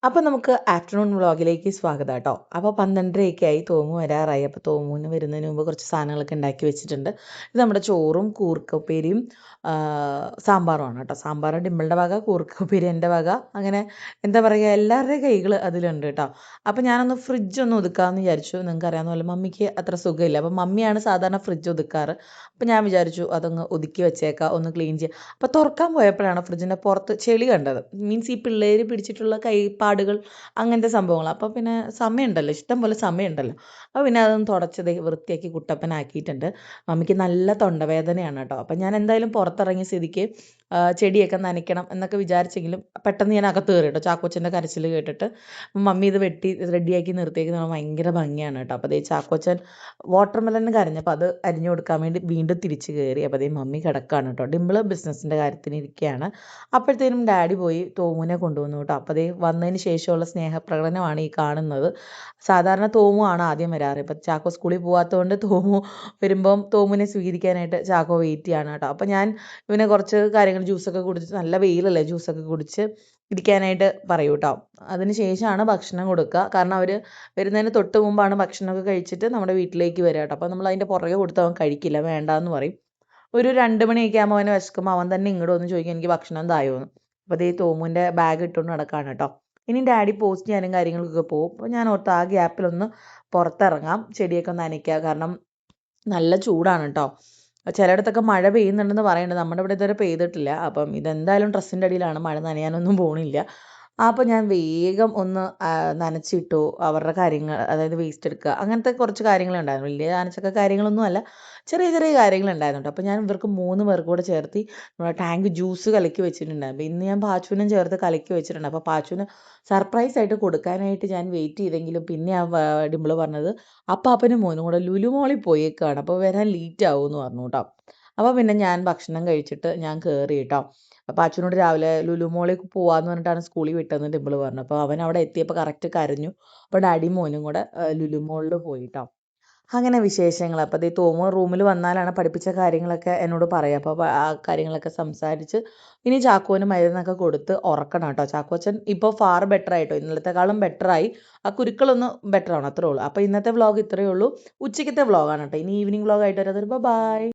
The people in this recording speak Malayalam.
അപ്പോൾ നമുക്ക് ആഫ്റ്റർനൂൺ വ്ളോഗിലേക്ക് സ്വാഗതം കേട്ടോ. അപ്പോൾ 12:30 ആയി, തോമു വരാറായി. അപ്പോൾ തോമുവിന് വരുന്നതിന് മുമ്പ് കുറച്ച് സാധനങ്ങളൊക്കെ ഉണ്ടാക്കി വെച്ചിട്ടുണ്ട്. ഇത് നമ്മുടെ ചോറും കൂർക്കപ്പേരിയും സാമ്പാറുമാണ് കേട്ടോ. സാമ്പാർ ഡിമ്പിളുടെ വക, കൂർക്കപ്പേരി എൻ്റെ വക, അങ്ങനെ എന്താ പറയുക, എല്ലാവരുടെയും കൈകൾ അതിലുണ്ട് കേട്ടോ. അപ്പോൾ ഞാനൊന്ന് ഫ്രിഡ്ജ് ഒന്ന് ഒതുക്കാമെന്ന് വിചാരിച്ചു. നിങ്ങൾക്ക് അറിയാവുന്ന പോലെ മമ്മിക്ക് അത്ര സുഖമില്ല, അപ്പോൾ മമ്മിയാണ് സാധാരണ ഫ്രിഡ്ജ് ഒതുക്കാറ്. അപ്പോൾ ഞാൻ വിചാരിച്ചു അതൊന്ന് ഒതുക്കി വെച്ചേക്കാം, ഒന്ന് ക്ലീൻ ചെയ്യാം. അപ്പോൾ തുറക്കാൻ പോയപ്പോഴാണ് ഫ്രിഡ്ജിൻ്റെ പുറത്ത് ചെളി കണ്ടത്. മീൻസ് ഈ പിള്ളേർ പിടിച്ചിട്ടുള്ള കൈപ്പാടുകൾ, അങ്ങനത്തെ സംഭവങ്ങൾ. അപ്പോൾ പിന്നെ സമയമുണ്ടല്ലോ, ഇഷ്ടം പോലെ സമയമുണ്ടല്ലോ. അപ്പോൾ പിന്നെ അതൊന്ന് തുടച്ചത് വൃത്തിയാക്കി കുട്ടപ്പനാക്കിയിട്ടുണ്ട്. മമ്മിക്ക് നല്ല തൊണ്ടവേദനയാണ് കേട്ടോ. അപ്പോൾ ഞാൻ എന്തായാലും പുറത്തിറങ്ങിയ സ്ഥിതിക്ക് ചെടിയൊക്കെ നനയ്ക്കണം എന്നൊക്കെ വിചാരിച്ചെങ്കിലും പെട്ടെന്ന് ഞാൻ അകത്ത് കയറി കേട്ടോ. ചാക്കോച്ചൻ്റെ കരച്ചിൽ കേട്ടിട്ട് മമ്മി ഇത് വെട്ടി റെഡിയാക്കി നിർത്തിയേക്കുന്നത് ഭയങ്കര ഭംഗിയാണ് കേട്ടോ. അപ്പോൾ അതേ ചാക്കോച്ചൻ വാട്ടർമെലന് കരഞ്ഞപ്പോൾ അത് അരിഞ്ഞു കൊടുക്കാൻ വേണ്ടി വീണ്ടും തിരിച്ച് കയറി. അപ്പോൾ അതേ മമ്മി കിടക്കുകയാണ് കേട്ടോ. ഡിമ്പിൾ ബിസിനസ്സിൻ്റെ കാര്യത്തിന് ഇരിക്കുകയാണ്. അപ്പോഴത്തേനും ഡാഡി പോയി തോമുവിനെ കൊണ്ടുവന്നു കേട്ടോ. അപ്പോൾ അതേ വന്നതിന് ശേഷമുള്ള സ്നേഹപ്രകടനമാണ് ഈ കാണുന്നത്. സാധാരണ തോമു ആണ് ആദ്യം വരാറ്. ഇപ്പം ചാക്കോ സ്കൂളിൽ പോകാത്തതുകൊണ്ട് തോമു വരുമ്പം തോമുവിനെ സ്വീകരിക്കാനായിട്ട് ചാക്കോ വെയിറ്റ് ചെയ്യാണ് കേട്ടോ. അപ്പോൾ ഞാൻ ഇവനെ കുറച്ച് കാര്യങ്ങൾ ജ്യൂസൊക്കെ കുടിച്ച്, നല്ല വെയിലല്ലേ, ജ്യൂസൊക്കെ കുടിച്ച് ഇരിക്കാനായിട്ട് പറയൂ കേട്ടോ. അതിന് ശേഷമാണ് ഭക്ഷണം കൊടുക്കുക. കാരണം അവർ വരുന്നതിന് തൊട്ട് മുമ്പാണ് ഭക്ഷണമൊക്കെ കഴിച്ചിട്ട് നമ്മുടെ വീട്ടിലേക്ക് വരിക കേട്ടോ. അപ്പോൾ നമ്മൾ അതിൻ്റെ പുറകെ കൊടുത്ത് അവൻ കഴിക്കില്ല, വേണ്ടാന്ന് പറയും. ഒരു 2 മണിയൊക്കെ ആകുമ്പോൾ അവനെ വിശക്കുമ്പോൾ അവൻ തന്നെ ഇങ്ങോട്ട് വന്ന് ചോദിക്കും, എനിക്ക് ഭക്ഷണം തായോന്ന്. അപ്പോൾ അതേ തോമുവിൻ്റെ ബാഗ് ഇട്ടുകൊണ്ട് നടക്കുകയാണ് കേട്ടോ. ഇനി ഡാഡി പോസ്റ്റ് ചെയ്യാനും കാര്യങ്ങൾക്കൊക്കെ പോകും. അപ്പോൾ ഞാൻ ഓർത്ത് ആ ഗ്യാപ്പിലൊന്ന് പുറത്തിറങ്ങാം, ചെടിയൊക്കെ ഒന്ന് നനയ്ക്കുക. കാരണം നല്ല ചൂടാണ് കേട്ടോ. ചിലയിടത്തൊക്കെ മഴ പെയ്യുന്നുണ്ടെന്ന് പറയുന്നുണ്ട്, നമ്മുടെ ഇവിടെ ഇതുവരെ പെയ്തിട്ടില്ല. അപ്പം ഇതെന്തായാലും ഡ്രസ്സിൻ്റെ അടിയിലാണ്, മഴ നനയാനൊന്നും പോണില്ല. അപ്പോൾ ഞാൻ വേഗം ഒന്ന് നനച്ചിട്ടു. അവരുടെ കാര്യങ്ങൾ, അതായത് വേസ്റ്റ് എടുക്കുക, അങ്ങനത്തെ കുറച്ച് കാര്യങ്ങളുണ്ടായിരുന്നു. വലിയ നനച്ചൊക്കെ കാര്യങ്ങളൊന്നും അല്ല, ചെറിയ ചെറിയ കാര്യങ്ങളുണ്ടായിരുന്നു. അപ്പോൾ ഞാൻ ഇവർക്ക് 3 പേർക്ക് കൂടെ ചേർത്ത് നമ്മുടെ ടാങ്ക് ജ്യൂസ് കലക്കി വെച്ചിട്ടുണ്ടായിരുന്നു. ഇന്ന് ഞാൻ പാച്ചുവിനും ചേർത്ത് കലക്കി വെച്ചിട്ടുണ്ട്. അപ്പോൾ പാച്ചുവിന് സർപ്രൈസ് ആയിട്ട് കൊടുക്കാനായിട്ട് ഞാൻ വെയിറ്റ് ചെയ്തെങ്കിലും പിന്നെ ആ ഡിമ്പിൾ പറഞ്ഞത് അപ്പാപ്പനും മോനും കൂടെ ലുലു മോളിൽ പോയേക്കാണ്, അപ്പോൾ വരാൻ ലേറ്റ് ആവുമെന്ന് പറഞ്ഞു കേട്ടോ. അപ്പോൾ പിന്നെ ഞാൻ ഭക്ഷണം കഴിച്ചിട്ട് ഞാൻ കയറി കേട്ടോ. അപ്പോൾ അച്ഛനോട് രാവിലെ ലുലു മോളിൽ പോകാമെന്ന് പറഞ്ഞിട്ടാണ് സ്കൂളിൽ വിട്ടതെന്ന് ഡിമ്പിൾ പറഞ്ഞു. അപ്പോൾ അവൻ അവിടെ എത്തിയപ്പോൾ കറക്റ്റ് കരഞ്ഞു. അപ്പോൾ ഡാഡിയും മോനും കൂടെ ലുലു മോളിൽ പോയി കേട്ടോ. അങ്ങനെ വിശേഷങ്ങൾ. അപ്പോൾ അതേ തോമോ റൂമിൽ വന്നാലാണ് പഠിപ്പിച്ച കാര്യങ്ങളൊക്കെ എന്നോട് പറയുക. അപ്പോൾ ആ കാര്യങ്ങളൊക്കെ സംസാരിച്ച് ഇനി ചാക്കോന് മരുന്നൊക്കെ കൊടുത്ത് ഉറക്കണം കേട്ടോ. ചാക്കോച്ചൻ ഇപ്പോൾ ഫാർ ബെറ്റർ ആയിട്ടോ, ഇന്നലത്തെക്കാളും ബെറ്ററായി. ആ കുരുക്കളൊന്ന് ബെറ്റർ ആണ്, അത്രേ ഉള്ളൂ. അപ്പോൾ ഇന്നത്തെ വ്ളോഗ് ഇത്രയേ ഉള്ളൂ. ഉച്ചയ്ക്കത്തെ വ്ളോഗാണ് കേട്ടോ. ഇനി ഈവനിങ് വ്ളോഗായിട്ട് വരാം. ബൈ.